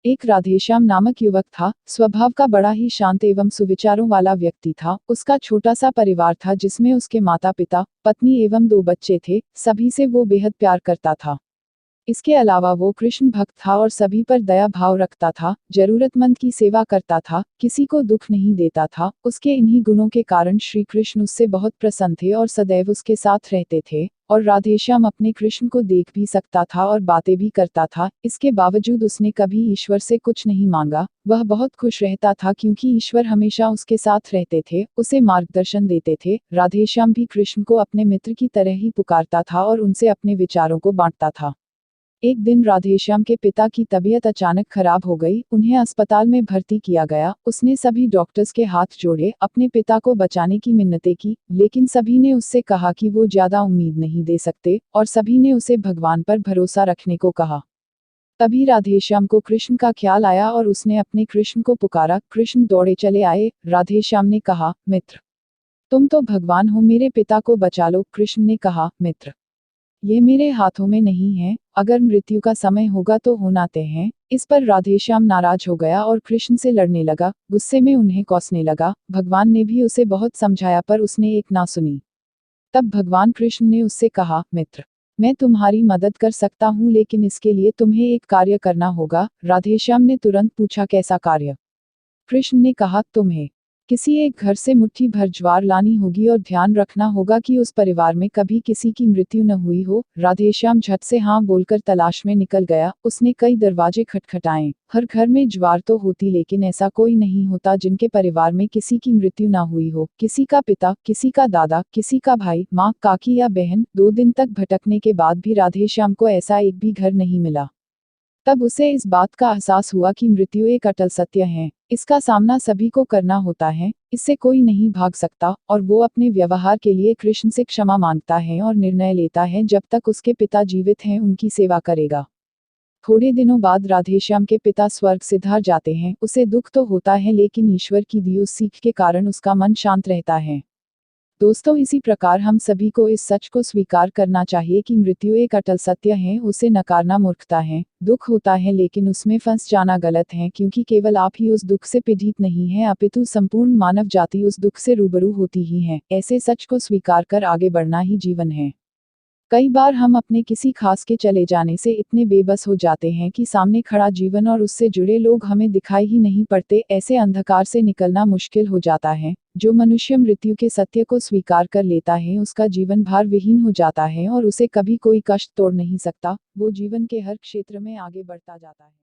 एक राधेश्याम नामक युवक था, स्वभाव का बड़ा ही शांत एवं सुविचारों वाला व्यक्ति था। उसका छोटा सा परिवार था जिसमें उसके माता पिता, पत्नी एवं 2 बच्चे थे। सभी से वो बेहद प्यार करता था। इसके अलावा वो कृष्ण भक्त था और सभी पर दया भाव रखता था, जरूरतमंद की सेवा करता था, किसी को दुख नहीं देता था। उसके इन्हीं गुणों के कारण श्री कृष्ण उससे बहुत प्रसन्न थे और सदैव उसके साथ रहते थे। और राधेश्याम अपने कृष्ण को देख भी सकता था और बातें भी करता था। इसके बावजूद उसने कभी ईश्वर से कुछ नहीं मांगा। वह बहुत खुश रहता था क्योंकि ईश्वर हमेशा उसके साथ रहते थे, उसे मार्गदर्शन देते थे। राधेश्याम भी कृष्ण को अपने मित्र की तरह ही पुकारता था और उनसे अपने विचारों को बांटता था। एक दिन राधेश्याम के पिता की तबीयत अचानक खराब हो गई, उन्हें अस्पताल में भर्ती किया गया। उसने सभी डॉक्टर्स के हाथ जोड़े, अपने पिता को बचाने की मिन्नतें की, लेकिन सभी ने उससे कहा कि वो ज्यादा उम्मीद नहीं दे सकते और सभी ने उसे भगवान पर भरोसा रखने को कहा। तभी राधेश्याम को कृष्ण का ख्याल आया और उसने अपने कृष्ण को पुकारा। कृष्ण दौड़े चले आए। राधेश्याम ने कहा, मित्र, तुम तो भगवान हो, मेरे पिता को बचा लो। कृष्ण ने कहा, मित्र, ये मेरे हाथों में नहीं है, अगर मृत्यु का समय होगा तो होना तय है। इस पर राधेश्याम नाराज हो गया और कृष्ण से लड़ने लगा, गुस्से में उन्हें कोसने लगा। भगवान ने भी उसे बहुत समझाया पर उसने एक ना सुनी। तब भगवान कृष्ण ने उससे कहा, मित्र, मैं तुम्हारी मदद कर सकता हूँ, लेकिन इसके लिए तुम्हें एक कार्य करना होगा। राधेश्याम ने तुरंत पूछा, कैसा कार्य? कृष्ण ने कहा, तुम्हें किसी एक घर से मुट्ठी भर ज्वार लानी होगी और ध्यान रखना होगा कि उस परिवार में कभी किसी की मृत्यु न हुई हो। राधेश्याम झट से हाँ बोलकर तलाश में निकल गया। उसने कई दरवाजे खटखटाए। हर घर में ज्वार तो होती, लेकिन ऐसा कोई नहीं होता जिनके परिवार में किसी की मृत्यु ना हुई हो। किसी का पिता, किसी का दादा, किसी का भाई, माँ, काकी या बहन। 2 दिन तक भटकने के बाद भी राधेश्याम को ऐसा एक भी घर नहीं मिला। तब उसे इस बात का एहसास हुआ कि मृत्यु एक अटल सत्य है, इसका सामना सभी को करना होता है, इससे कोई नहीं भाग सकता। और वो अपने व्यवहार के लिए कृष्ण से क्षमा मांगता है और निर्णय लेता है जब तक उसके पिता जीवित हैं उनकी सेवा करेगा। थोड़े दिनों बाद राधेश्याम के पिता स्वर्ग सिधार जाते हैं। उसे दुख तो होता है, लेकिन ईश्वर की दी उस सीख के कारण उसका मन शांत रहता है। दोस्तों, इसी प्रकार हम सभी को इस सच को स्वीकार करना चाहिए कि मृत्यु एक अटल सत्य है, उसे नकारना मूर्खता है। दुख होता है, लेकिन उसमें फंस जाना गलत है, क्योंकि केवल आप ही उस दुख से पीड़ित नहीं हैं, अपितु संपूर्ण मानव जाति उस दुख से रूबरू होती ही है। ऐसे सच को स्वीकार कर आगे बढ़ना ही जीवन है। कई बार हम अपने किसी खास के चले जाने से इतने बेबस हो जाते हैं कि सामने खड़ा जीवन और उससे जुड़े लोग हमें दिखाई ही नहीं पड़ते। ऐसे अंधकार से निकलना मुश्किल हो जाता है। जो मनुष्य मृत्यु के सत्य को स्वीकार कर लेता है, उसका जीवन भार विहीन हो जाता है और उसे कभी कोई कष्ट तोड़ नहीं सकता। वो जीवन के हर क्षेत्र में आगे बढ़ता जाता है।